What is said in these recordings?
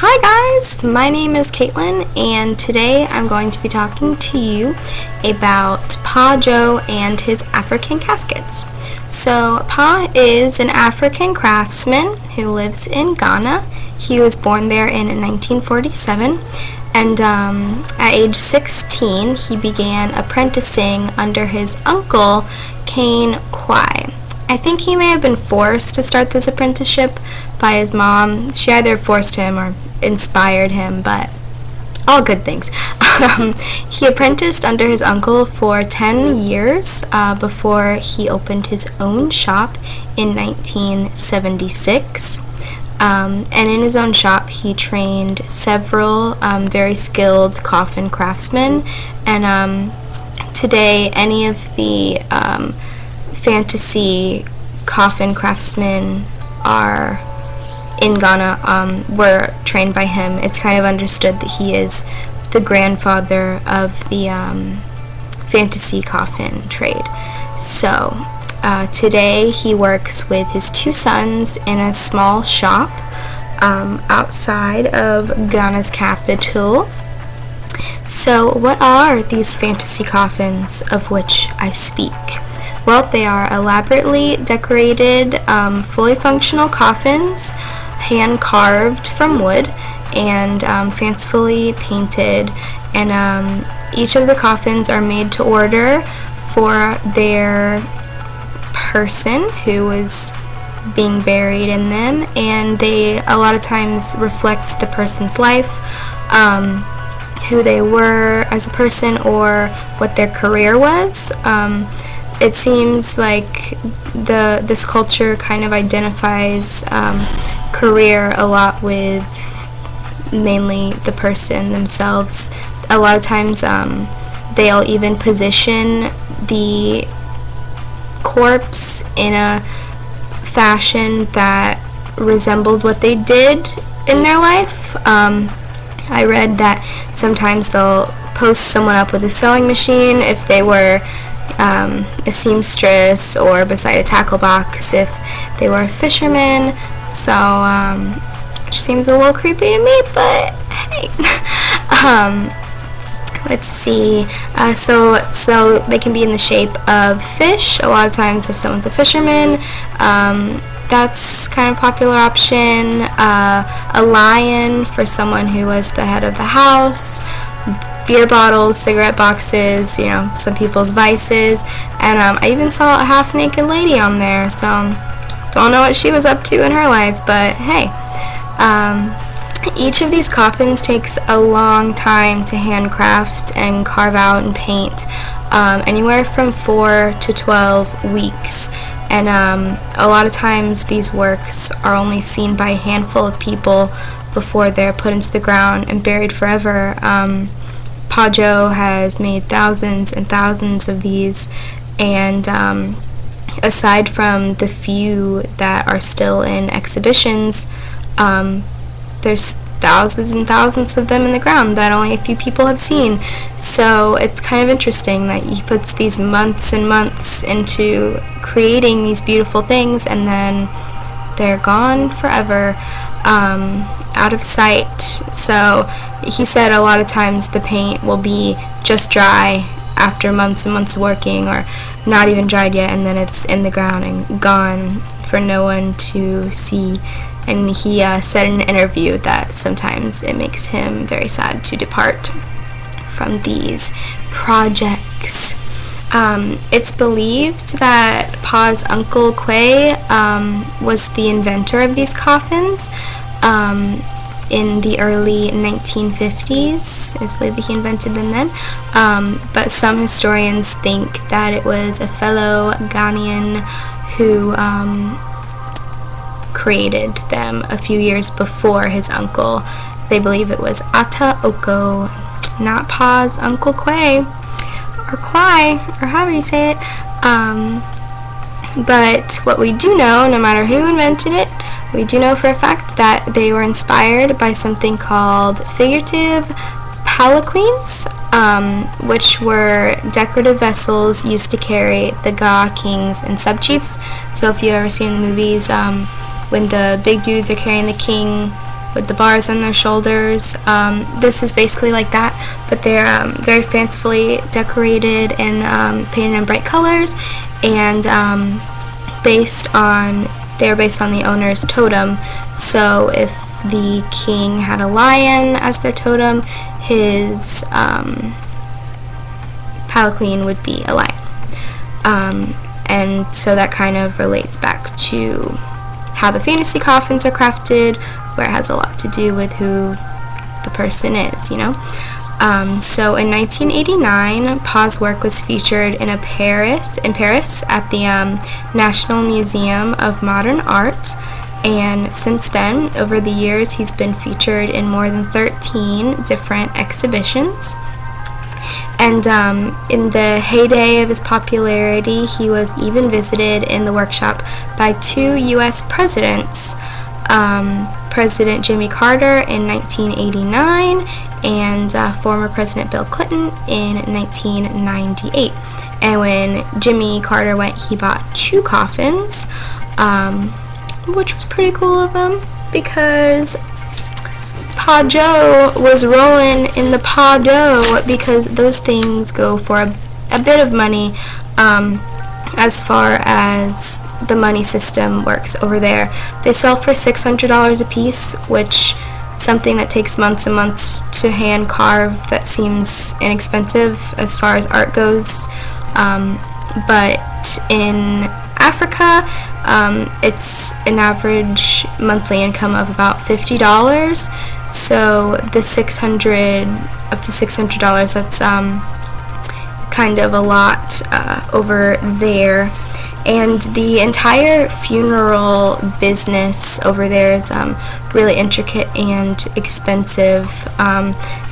Hi guys, my name is Caitlin, and today I'm going to be talking to you about Paa Joe and his African caskets. So Paa is an African craftsman who lives in Ghana. He was born there in 1947, and at age 16 he began apprenticing under his uncle Kane Kwai. I think he may have been forced to start this apprenticeship by his mom. She either forced him or inspired him, but all good things. He apprenticed under his uncle for 10 years before he opened his own shop in 1976. And in his own shop he trained several very skilled coffin craftsmen, and today any of the fantasy coffin craftsmen are in Ghana were trained by him. It's kind of understood that he is the grandfather of the fantasy coffin trade. So today he works with his two sons in a small shop outside of Ghana's capital. So what are these fantasy coffins of which I speak? Well, they are elaborately decorated, fully functional coffins, hand-carved from wood and fancifully painted, and each of the coffins are made to order for their person who is being buried in them, and they a lot of times reflect the person's life, who they were as a person or what their career was. It seems like this culture kind of identifies career a lot with mainly the person themselves. A lot of times they'll even position the corpse in a fashion that resembled what they did in their life. I read that sometimes they'll post someone up with a sewing machine if they were a seamstress, or beside a tackle box if they were a fisherman. So which seems a little creepy to me, but hey. Let's see, so they can be in the shape of fish. A lot of times if someone's a fisherman, that's kind of a popular option. A lion for someone who was the head of the house. Beer bottles, cigarette boxes, you know, some people's vices, and I even saw a half-naked lady on there, so don't know what she was up to in her life, but hey. Each of these coffins takes a long time to handcraft and carve out and paint, anywhere from 4 to 12 weeks, and a lot of times these works are only seen by a handful of people before they're put into the ground and buried forever. Paa Joe has made thousands and thousands of these, and aside from the few that are still in exhibitions, there's thousands and thousands of them in the ground that only a few people have seen. So it's kind of interesting that he puts these months and months into creating these beautiful things, and then they're gone forever, out of sight. So he said a lot of times the paint will be just dry after months and months of working, or not even dried yet, and then it's in the ground and gone for no one to see. And he said in an interview that sometimes it makes him very sad to depart from these projects. It's believed that Paa's uncle Kwai was the inventor of these coffins in the early 1950s. It was believed that he invented them then, but some historians think that it was a fellow Ghanaian who created them a few years before his uncle. They believe it was Ata Oko, not Paa's uncle Kwai, or Kwai, or however you say it. But what we do know, no matter who invented it, we do know for a fact that they were inspired by something called figurative palanquins, which were decorative vessels used to carry the Ga kings and subchiefs. So if you've ever seen the movies when the big dudes are carrying the king with the bars on their shoulders. This is basically like that, but they're very fancifully decorated and painted in bright colors, and they're based on the owner's totem. So if the king had a lion as their totem, his palanquin would be a lion. And so that kind of relates back to how the fantasy coffins are crafted, where it has a lot to do with who the person is, you know. So in 1989, Paa's work was featured in Paris at the National Museum of Modern Art, and since then, over the years, he's been featured in more than 13 different exhibitions. And in the heyday of his popularity, he was even visited in the workshop by 2 U.S. presidents, President Jimmy Carter in 1989 and former President Bill Clinton in 1998. And when Jimmy Carter went, he bought 2 coffins, which was pretty cool of him, because Paa Joe was rolling in the Paa dough, because those things go for a bit of money as far as the money system works over there. They sell for $600 a piece, which something that takes months and months to hand carve, that seems inexpensive as far as art goes. But in Africa, it's an average monthly income of about $50. So the up to $600, that's kind of a lot over there. And the entire funeral business over there is really intricate and expensive.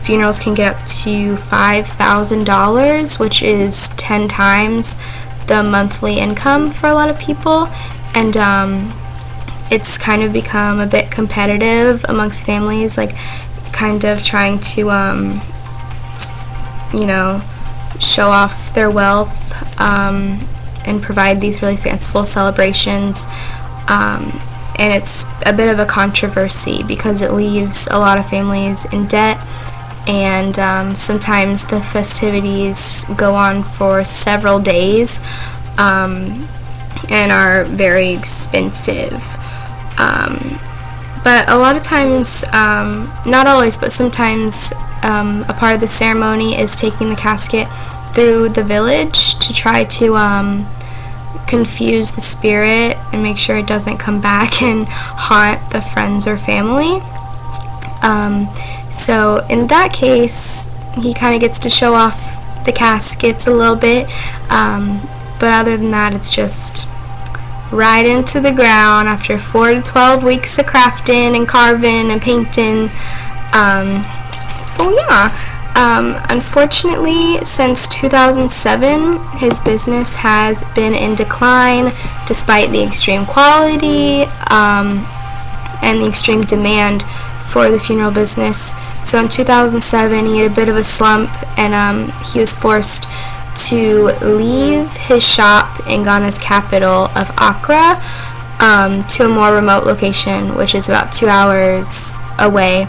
Funerals can get up to $5,000, which is 10 times the monthly income for a lot of people. And it's kind of become a bit competitive amongst families, like kind of trying to you know, show off their wealth and provide these really fanciful celebrations, and it's a bit of a controversy because it leaves a lot of families in debt, and sometimes the festivities go on for several days and are very expensive. But a lot of times, not always, but sometimes a part of the ceremony is taking the casket through the village to try to confuse the spirit and make sure it doesn't come back and haunt the friends or family. So in that case, he kind of gets to show off the caskets a little bit, but other than that, it's just right into the ground after 4 to 12 weeks of crafting and carving and painting. So yeah, unfortunately, since 2007, his business has been in decline despite the extreme quality and the extreme demand for the funeral business. So in 2007, he had a bit of a slump, and he was forced to leave his shop in Ghana's capital of Accra to a more remote location, which is about 2 hours away.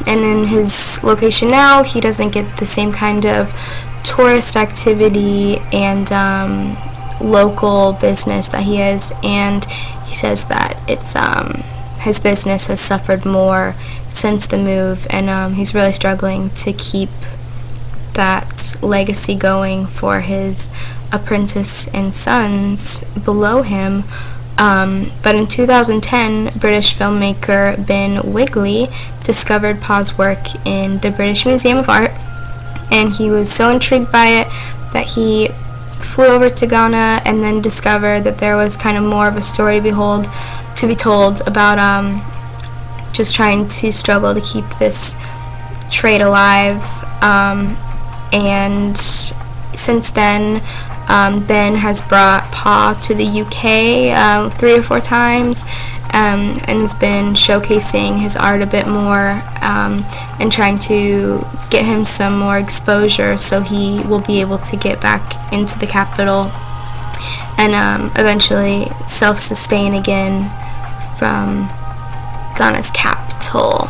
And in his location now, he doesn't get the same kind of tourist activity and local business that he is, and he says that it's his business has suffered more since the move, and he's really struggling to keep that legacy going for his apprentice and sons below him. But in 2010, British filmmaker Ben Wigley discovered Paa's work in the British Museum of Art, and he was so intrigued by it that he flew over to Ghana and then discovered that there was kind of more of a story to be told about just trying to struggle to keep this trade alive. And since then, Ben has brought Paa to the UK 3 or 4 times, and has been showcasing his art a bit more and trying to get him some more exposure so he will be able to get back into the capital and eventually self-sustain again from Ghana's capital.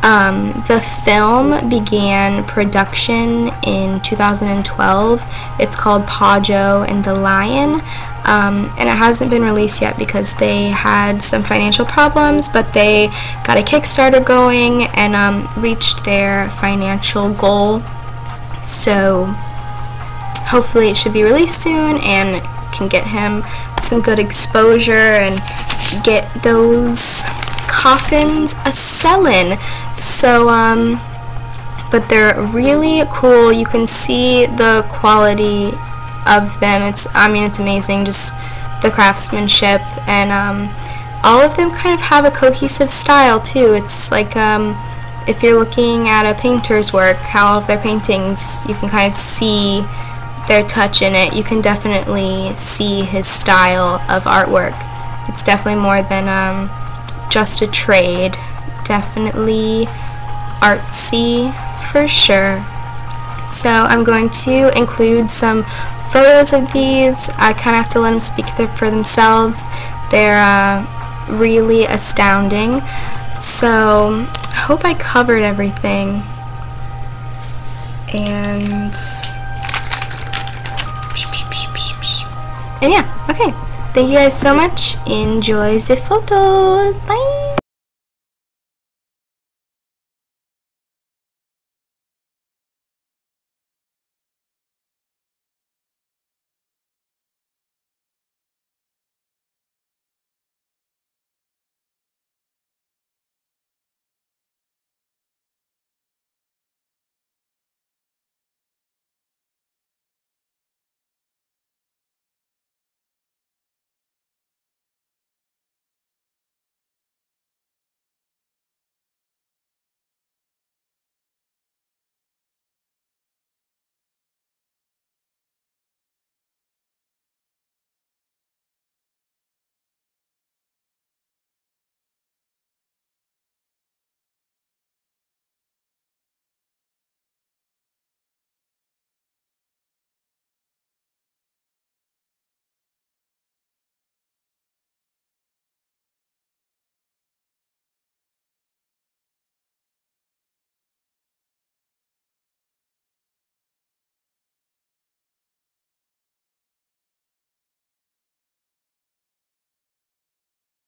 The film began production in 2012. It's called Paa Joe and the Lion, and it hasn't been released yet because they had some financial problems, but they got a Kickstarter going and reached their financial goal. So hopefully it should be released soon and can get him some good exposure and get those coffins a-sellin'. So but they're really cool. You can see the quality of them. It's amazing, just the craftsmanship, and all of them kind of have a cohesive style too. It's like if you're looking at a painter's work, how all of their paintings, you can kind of see their touch in it. You can definitely see his style of artwork. It's definitely more than just a trade. Definitely artsy for sure. So I'm going to include some photos of these. I kind of have to let them speak for themselves. They're really astounding. So I hope I covered everything. And yeah, okay. Thank you guys so much. Enjoy the photos. Bye.